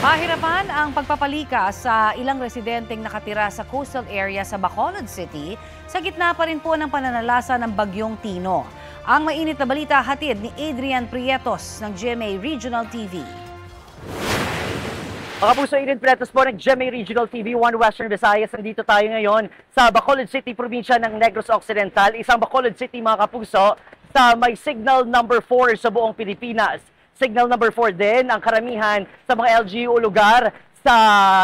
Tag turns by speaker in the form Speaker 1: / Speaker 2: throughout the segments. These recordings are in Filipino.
Speaker 1: Pahirapan ang pagpapalikas sa ilang residenteng nakatira sa coastal area sa Bacolod City sa gitna pa rin po ng pananalasa ng Bagyong Tino. Ang mainit na balita hatid ni Adrian Prietos ng GMA Regional TV.
Speaker 2: Mga puso, Adrian Prietos po ng GMA Regional TV 1 Western Visayas. Nandito tayo ngayon sa Bacolod City, probinsya ng Negros Occidental. Isang Bacolod City, mga kapuso, sa may signal number 4 sa buong Pilipinas. Signal number 4 din ang karamihan sa mga LGU lugar sa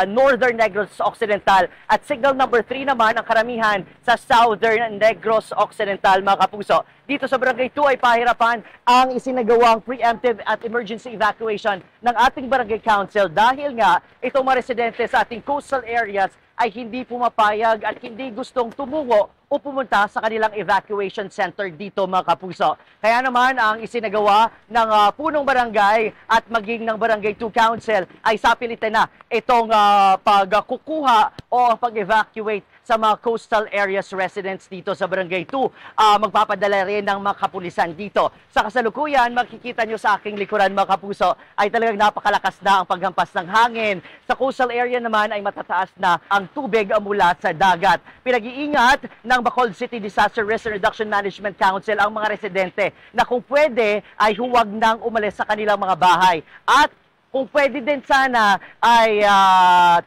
Speaker 2: Northern Negros Occidental. At signal number 3 naman ang karamihan sa Southern Negros Occidental, mga kapuso. Dito sa Barangay 2 ay pahirapan ang isinagawang preemptive at emergency evacuation ng ating Barangay Council dahil nga itong mga residente sa ating coastal areas ay hindi pumapayag at hindi gustong tumungo o pumunta sa kanilang evacuation center dito, mga kapuso. Kaya naman ang isinagawa ng punong barangay at maging ng Barangay 2 Council ay sapilitan na itong pagkukuha o pag-evacuate sa mga coastal areas residents dito sa Barangay 2. Magpapadala rin ng mga kapulisan dito. Sa kasalukuyan, makikita nyo sa aking likuran, mga kapuso, ay talagang napakalakas na ang paghampas ng hangin. Sa coastal area naman ay matataas na ang tubig mula sa dagat. Pinag-iingat ng Bacolod City Disaster Risk and Reduction Management Council ang mga residente na kung pwede ay huwag nang umalis sa kanilang mga bahay. At kung pwede din sana ay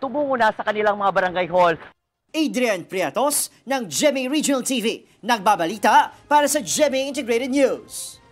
Speaker 2: tumungo na sa kanilang mga barangay hall.
Speaker 3: Adrian Prietos ng GMA Regional TV, nagbabalita para sa GMA Integrated News.